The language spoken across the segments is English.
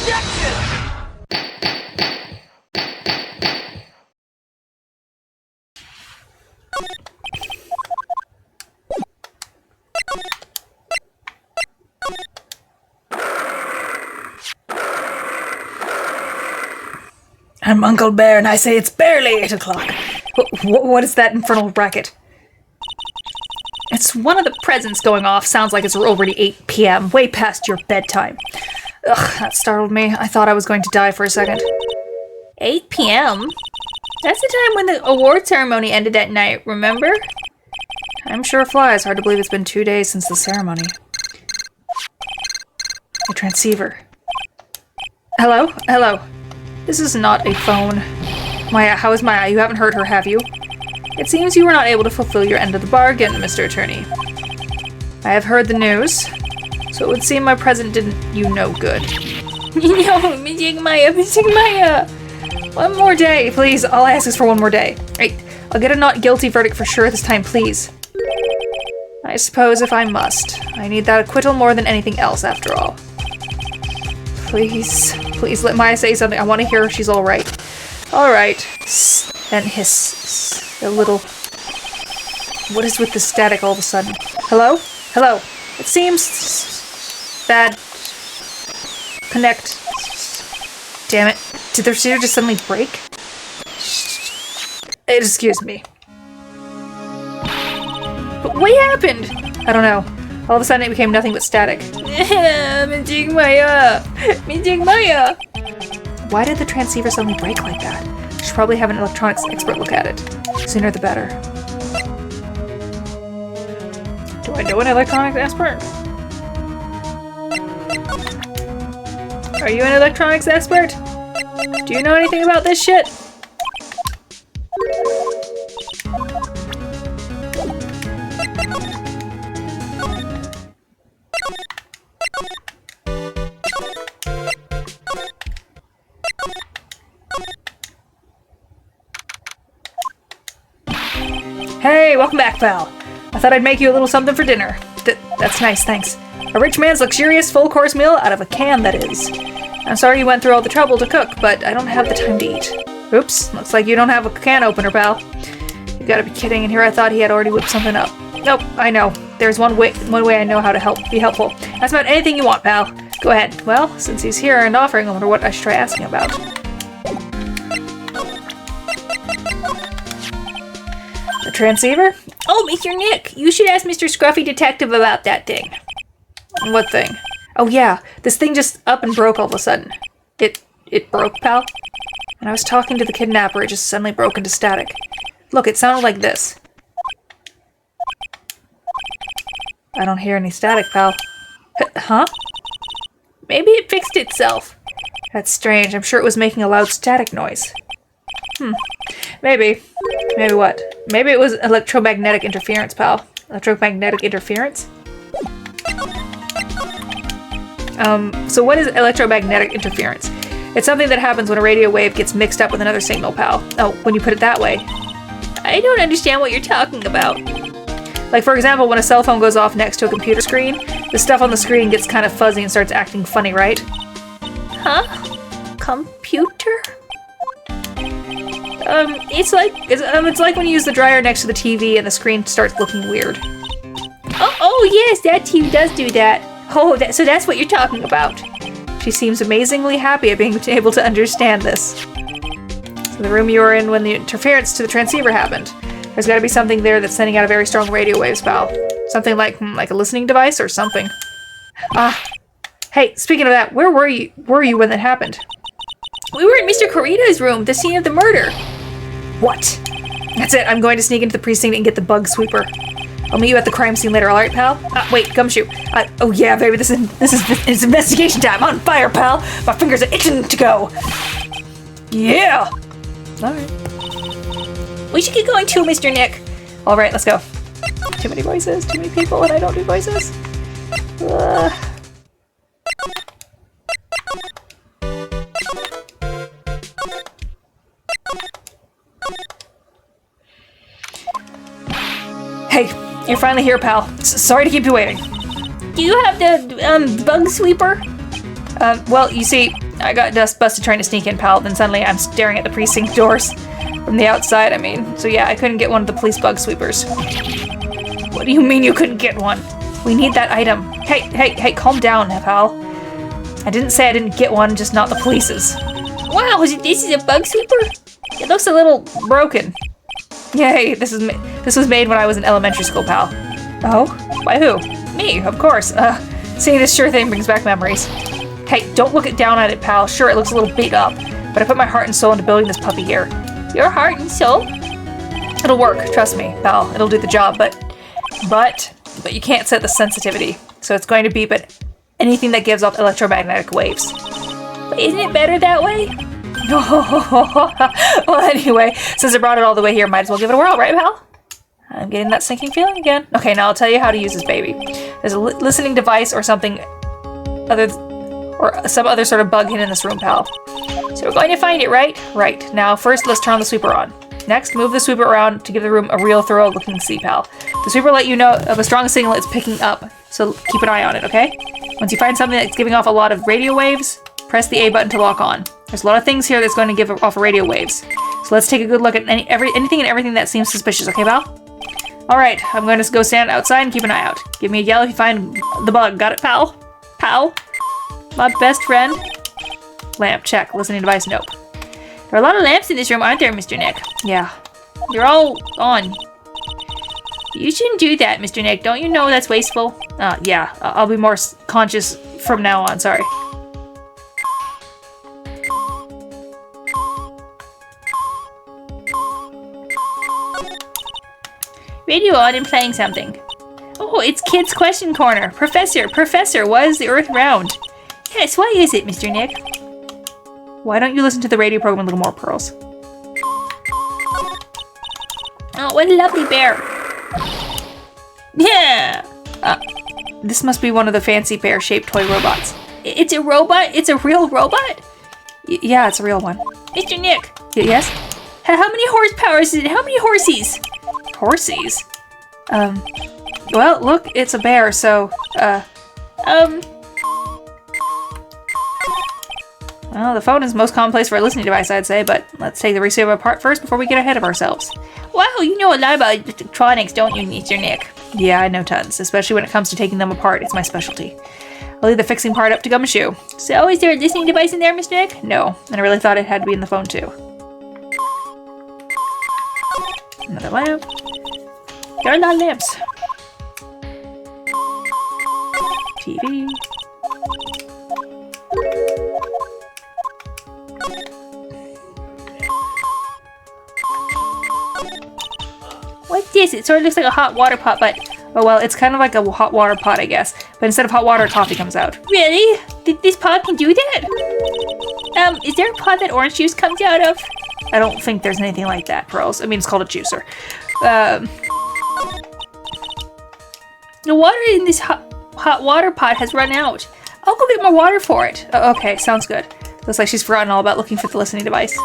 OBJECTION! I'm Uncle Bear, and I say it's barely 8 o'clock. What is that infernal racket? It's one of the presents going off. Sounds like it's already 8 p.m., way past your bedtime. Ugh, that startled me. I thought I was going to die for a second. 8 p.m.? That's the time when the award ceremony ended at night, remember? I'm sure flies. Hard to believe it's been 2 days since the ceremony. A transceiver. Hello? Hello. This is not a phone. Maya, how is Maya? You haven't heard her, have you? It seems you were not able to fulfill your end of the bargain, Mr. Attorney. I have heard the news, so it would seem my present didn't you no good. No, Missing Maya. One more day, please. All I ask is for one more day. Right, I'll get a not guilty verdict for sure this time, please. I suppose if I must. I need that acquittal more than anything else, after all. Please let Maya say something. I want to hear she's all right. All right. And hiss. A little. What is with the static all of a sudden? Hello? Hello. It seems bad. Connect. Damn it. Did the receiver just suddenly break? Excuse me. But what happened? I don't know. All of a sudden it became nothing but static. Missing Maya! Why did the transceiver suddenly break like that? I should probably have an electronics expert look at it. Sooner the better. Do I know an electronics expert? Are you an electronics expert? Do you know anything about this shit? Hey, welcome back, pal. I thought I'd make you a little something for dinner. That's nice, thanks. A rich man's luxurious full-course meal out of a can, that is. I'm sorry you went through all the trouble to cook, but I don't have the time to eat. Oops, looks like you don't have a can opener, pal. You gotta be kidding, and here I thought he had already whipped something up. Nope, I know. There's one way I know how to be helpful. Ask about anything you want, pal. Go ahead. Well, since he's here and offering, I wonder what I should try asking about. The transceiver? Oh, Mr. Nick, you should ask Mr. Scruffy Detective about that thing. What thing? Oh yeah, this thing just up and broke all of a sudden. It broke, pal? When I was talking to the kidnapper, it just suddenly broke into static. Look, it sounded like this. I don't hear any static, pal. Huh? Maybe it fixed itself. That's strange. I'm sure it was making a loud static noise. Maybe. Maybe what? Maybe it was electromagnetic interference, pal. Electromagnetic interference? So what is electromagnetic interference? It's something that happens when a radio wave gets mixed up with another signal, pal. Oh, when you put it that way. I don't understand what you're talking about. Like, for example, when a cell phone goes off next to a computer screen, the stuff on the screen gets kind of fuzzy and starts acting funny, right? Huh? Computer? It's like when you use the dryer next to the TV and the screen starts looking weird. Oh yes, that TV does do that. Oh, so that's what you're talking about. She seems amazingly happy at being able to understand this. So the room you were in when the interference to the transceiver happened. There's got to be something there that's sending out a very strong radio waves, pal. Something like a listening device or something. Hey, speaking of that, where were you when that happened? We were in Mr. Corita's room, the scene of the murder. What? That's it, I'm going to sneak into the precinct and get the bug sweeper. I'll meet you at the crime scene later, alright, pal? Wait, gumshoe. Oh yeah, baby, this is it's investigation time. On fire, pal! My fingers are itching to go. Yeah! Alright. We should get going too, Mr. Nick. Alright, let's go. Too many voices, too many people, and I don't do voices. Hey, you're finally here, pal. Sorry to keep you waiting. Do you have the bug sweeper? Well, you see, I got dust busted trying to sneak in, pal. Then suddenly I'm staring at the precinct doors from the outside, I mean. So yeah, I couldn't get one of the police bug sweepers. What do you mean you couldn't get one? We need that item. Hey, calm down, pal. I didn't say I didn't get one, just not the police's. Wow, this is a bug sweeper? It looks a little broken. Yay, this was made when I was in elementary school, pal. Oh? By who? Me, of course. Seeing this sure thing brings back memories. Hey, don't look down at it, pal. Sure, it looks a little beat up, but I put my heart and soul into building this puppy here. Your heart and soul? It'll work, trust me, pal. It'll do the job, but you can't set the sensitivity, so it's going to beep at anything that gives off electromagnetic waves. But isn't it better that way? Well, anyway, since I brought it all the way here, might as well give it a whirl, right, pal? I'm getting that sinking feeling again. Okay, now I'll tell you how to use this baby. There's a listening device or something or some other sort of bug hidden in this room, pal. So we're going to find it, right? Right. Now, first, let's turn the sweeper on. Next, move the sweeper around to give the room a real thorough looking see, pal. The sweeper will let you know of a strong signal it's picking up, so keep an eye on it, okay? Once you find something that's giving off a lot of radio waves, press the A button to lock on. There's a lot of things here that's going to give off radio waves. So let's take a good look at anything and everything that seems suspicious, okay, pal? Alright, I'm going to go stand outside and keep an eye out. Give me a yell if you find the bug. Got it, pal? Pal? My best friend? Lamp, check. Listening device, nope. There are a lot of lamps in this room, aren't there, Mr. Nick? Yeah. They're all on. You shouldn't do that, Mr. Nick. Don't you know that's wasteful? Yeah. I'll be more conscious from now on, sorry. Radio on and playing something. Oh, it's Kids Question Corner. Professor, why is the Earth round? Yes, why is it, Mr. Nick? Why don't you listen to the radio program a little more, Pearls? Oh, what a lovely bear. Yeah! This must be one of the fancy bear-shaped toy robots. It's a robot? It's a real robot? Yeah, it's a real one. Mr. Nick! Yes? How many horsepower is it? How many horsies? Horsies? Well, look, it's a bear, so, Well, the phone is the most common place for a listening device, I'd say, but let's take the receiver apart first before we get ahead of ourselves. Wow, you know a lot about electronics, don't you, Mr. Nick? Yeah, I know tons, especially when it comes to taking them apart. It's my specialty. I'll leave the fixing part up to Gumshoe. So, is there a listening device in there, Mr. Nick? No, and I really thought it had to be in the phone, too. Another lamp. There are a lot of lamps. TV. What's this? It sort of looks like a hot water pot, but... Oh, well, it's kind of like a hot water pot, I guess. But instead of hot water, coffee comes out. Really? This pot can do that? Is there a pot that orange juice comes out of? I don't think there's anything like that, Pearls. I mean, it's called a juicer. The water in this hot water pot has run out. I'll go get more water for it. Oh, okay, sounds good. Looks like she's forgotten all about looking for the listening device.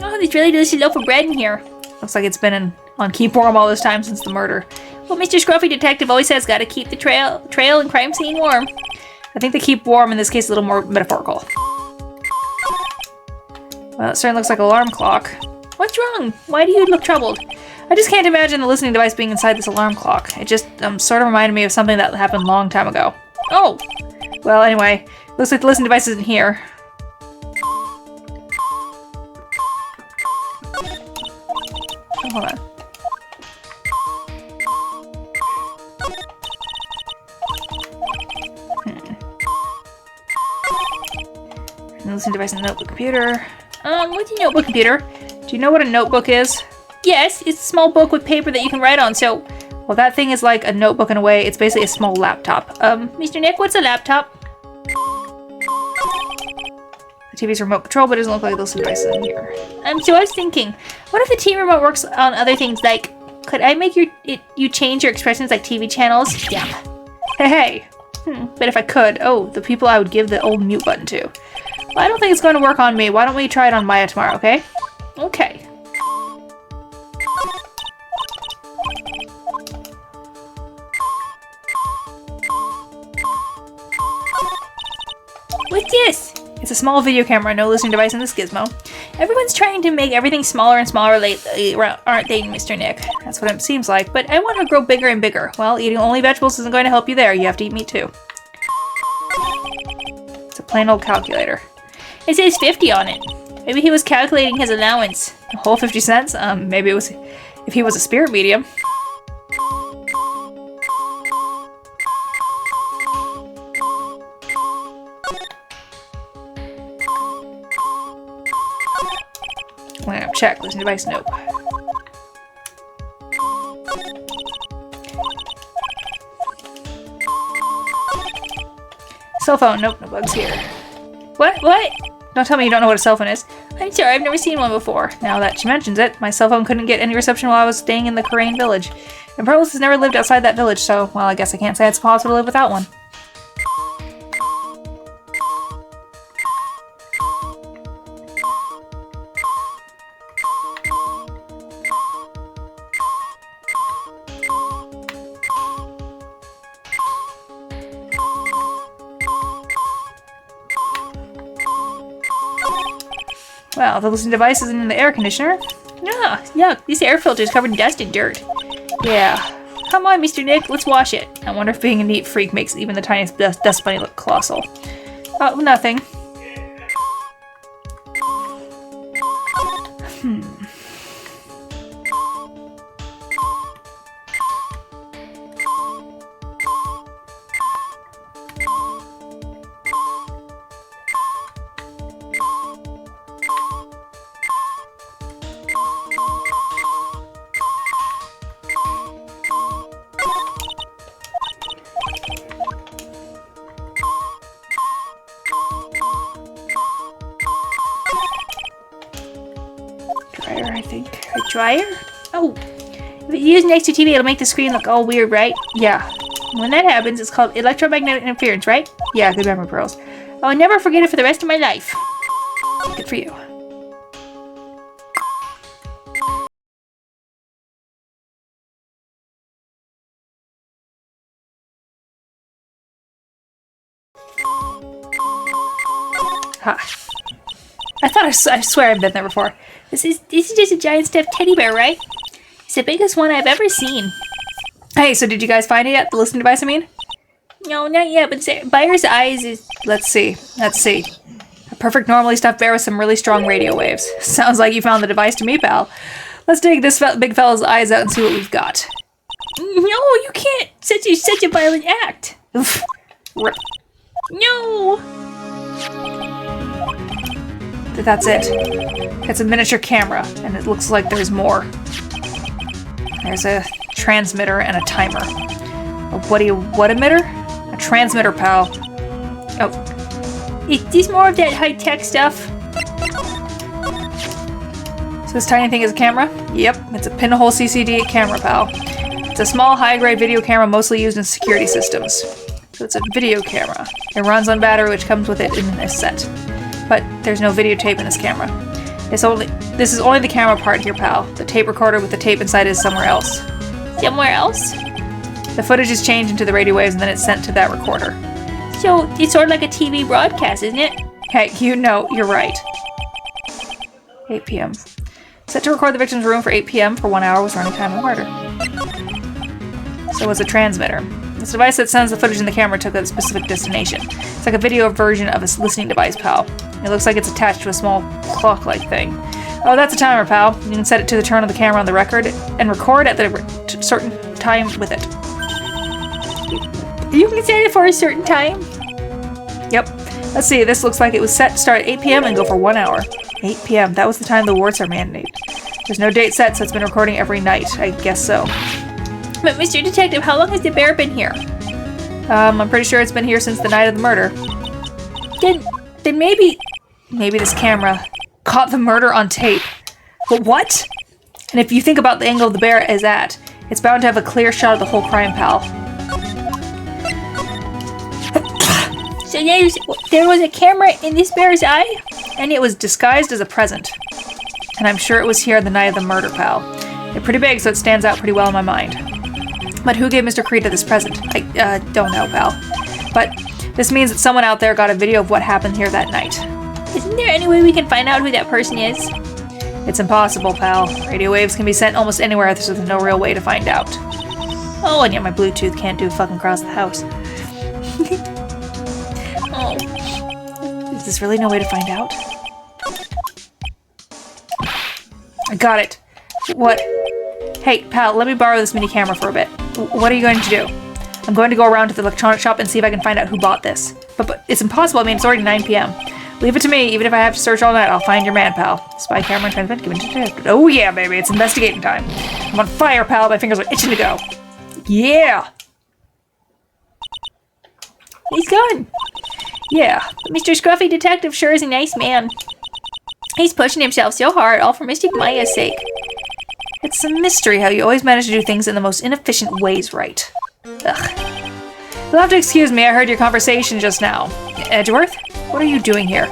Oh, there's really delicious loaf of bread in here. Looks like it's been on keep warm all this time since the murder. Well, Mr. Scruffy Detective always says gotta keep the trail and crime scene warm. I think the keep warm in this case is a little more metaphorical. Well, it certainly looks like an alarm clock. What's wrong? Why do you look troubled? I just can't imagine the listening device being inside this alarm clock. It just sort of reminded me of something that happened a long time ago. Oh! Well, anyway, looks like the listening device isn't here. Oh, hold on. Listening device and notebook computer. What's a notebook computer? Do you know what a notebook is? Yes, it's a small book with paper that you can write on, so... Well, that thing is like a notebook in a way. It's basically a small laptop. Mr. Nick, what's a laptop? The TV's remote control, but it doesn't look like a listening device in here. So I was thinking, what if the TV remote works on other things, like... Could I make you change your expressions like TV channels? Yeah. Hey. But if I could, the people I would give the old mute button to. Well, I don't think it's going to work on me. Why don't we try it on Maya tomorrow, okay? Okay. It's a small video camera, no listening device in this gizmo. Everyone's trying to make everything smaller and smaller lately, aren't they, Mr. Nick? That's what it seems like, but I want to grow bigger and bigger. Well, eating only vegetables isn't going to help you there. You have to eat meat too. It's a plain old calculator. It says 50 on it. Maybe he was calculating his allowance. A whole 50 cents? Maybe it was if he was a spirit medium. Check. Listening device. Nope. Cell phone. Nope. No bugs here. What? What? Don't tell me you don't know what a cell phone is. I'm sorry. I've never seen one before. Now that she mentions it, my cell phone couldn't get any reception while I was staying in the Korean village. And Pearls has never lived outside that village, so, well, I guess I can't say it's possible to live without one. Well, the listening device isn't in the air conditioner. Ah, yuck, this air filter is covered in dust and dirt. Yeah. Come on, Mr. Nick, let's wash it. I wonder if being a neat freak makes even the tiniest dust bunny look colossal. Oh, nothing. I think. A dryer? Oh! If it's used next to TV, it'll make the screen look all weird, right? Yeah. When that happens, it's called electromagnetic interference, right? Yeah, good memory, Pearls. I'll never forget it for the rest of my life. Good for you. Ha. I swear I've been there before. This is just a giant stuffed teddy bear, right? It's the biggest one I've ever seen. Hey, so did you guys find it yet? The listening device, I mean? No, not yet, but Byer's eyes is... Let's see. A perfect normally stuffed bear with some really strong radio waves. Sounds like you found the device to me, pal. Let's take this big fella's eyes out and see what we've got. No, you can't! Such a violent act! Oof. No! That's it. It's a miniature camera, and it looks like there's more. There's a transmitter and a timer. What emitter? A transmitter, pal. Oh. Is this more of that high-tech stuff? So this tiny thing is a camera? Yep, it's a pinhole CCD camera, pal. It's a small, high-grade video camera mostly used in security systems. So it's a video camera. It runs on battery, which comes with it in this set. But there's no videotape in this camera. This is only the camera part here, pal. The tape recorder with the tape inside is somewhere else. Somewhere else? The footage is changed into the radio waves and then it's sent to that recorder. So it's sort of like a TV broadcast, isn't it? Hey, you know, you're right. 8 p.m. Set to record the victim's room for 8 p.m. for 1 hour with running time of murder. So it's a transmitter. This device that sends the footage in the camera took a specific destination. It's like a video version of a listening device, pal. It looks like it's attached to a small clock-like thing. Oh, that's a timer, pal. You can set it to the turn of the camera on the record and record at the certain time with it. You can set it for a certain time? Yep. Let's see, this looks like it was set to start at 8 p.m. and go for 1 hour. 8 p.m. That was the time the awards are mandated. There's no date set, so it's been recording every night. I guess so. But Mr. Detective, how long has the bear been here? I'm pretty sure it's been here since the night of the murder. Then maybe this camera caught the murder on tape. But what? And if you think about the angle the bear is at, it's bound to have a clear shot of the whole crime, pal. So there was a camera in this bear's eye? And it was disguised as a present. And I'm sure it was here the night of the murder, pal. They're pretty big, so it stands out pretty well in my mind. But who gave Mr. Creed this present? I don't know, pal. But this means that someone out there got a video of what happened here that night. Isn't there any way we can find out who that person is? It's impossible, pal. Radio waves can be sent almost anywhere, so there's no real way to find out. Oh, and yet my Bluetooth can't do fucking across the house. Oh. Is this really no way to find out? I got it. What? Hey, pal, let me borrow this mini camera for a bit. What are you going to do? I'm going to go around to the electronic shop and see if I can find out who bought this. But it's impossible. I mean, it's already 9 p.m. Leave it to me. Even if I have to search all night, I'll find your man, pal. Spy camera and transmit. Give it to detective. Oh yeah, baby. It's investigating time. I'm on fire, pal. My fingers are itching to go. Yeah. He's gone. Yeah. But Mr. Scruffy Detective sure is a nice man. He's pushing himself so hard, all for Mystic Maya's sake. It's a mystery how you always manage to do things in the most inefficient ways, Wright. Ugh. You'll have to excuse me. I heard your conversation just now. Edgeworth? What are you doing here?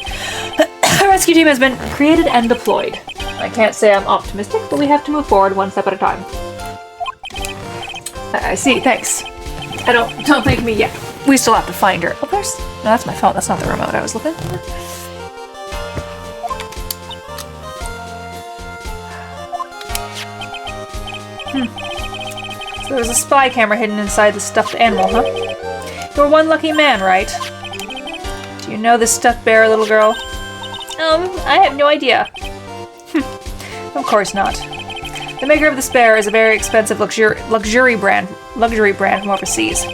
A rescue team has been created and deployed. I can't say I'm optimistic, but we have to move forward one step at a time. I see, thanks. Don't thank me yet. We still have to find her. Oh, there's... No, that's my phone. That's not the remote I was looking for. So there's a spy camera hidden inside the stuffed animal, huh? You're one lucky man, right? Do you know this stuffed bear, little girl? I have no idea. Of course not. The maker of this bear is a very expensive luxury brand from overseas.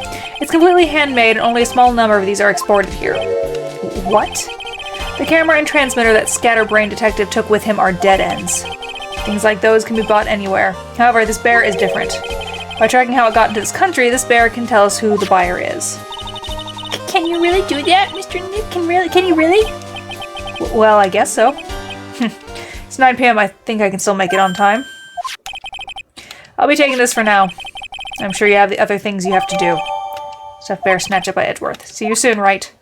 It's completely handmade and only a small number of these are exported here. What? The camera and transmitter that Scatterbrain Detective took with him are dead ends. Things like those can be bought anywhere. However, this bear is different. By tracking how it got into this country, this bear can tell us who the buyer is. Can you really do that, Mr. Nick? Can you really? Well, I guess so. It's 9 p.m. I think I can still make it on time. I'll be taking this for now. I'm sure you have the other things you have to do. Stuffed bear snatched up by Edgeworth. See you soon, Wright.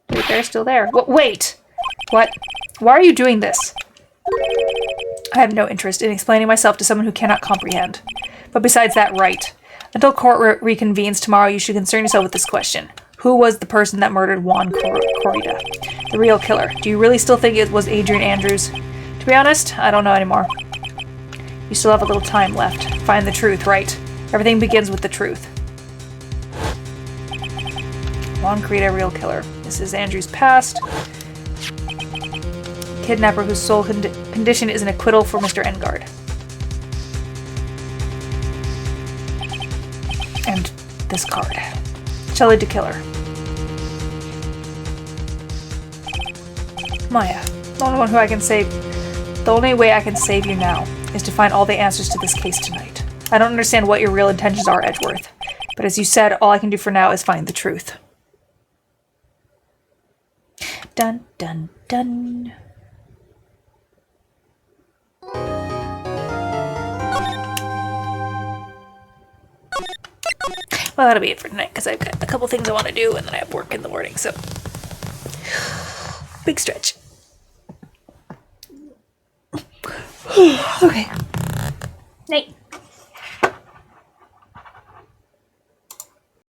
The bear's still there. Wait! What? Why are you doing this? I have no interest in explaining myself to someone who cannot comprehend. But besides that, Wright. Until court reconvenes tomorrow, you should concern yourself with this question. Who was the person that murdered Juan Corrida? The real killer. Do you really still think it was Adrian Andrews? To be honest, I don't know anymore. You still have a little time left. Find the truth, right? Everything begins with the truth. Juan Corrida, real killer. This is Andrews' past. Kidnapper whose sole condition is an acquittal for Mr. Engard. And this card. Shelley the killer. Maya, the only one who I can save. The only way I can save you now is to find all the answers to this case tonight. I don't understand what your real intentions are, Edgeworth. But as you said, all I can do for now is find the truth. Dun dun dun. Well, that'll be it for tonight, because I've got a couple things I want to do, and then I have work in the morning, so... Big stretch. Okay. Night.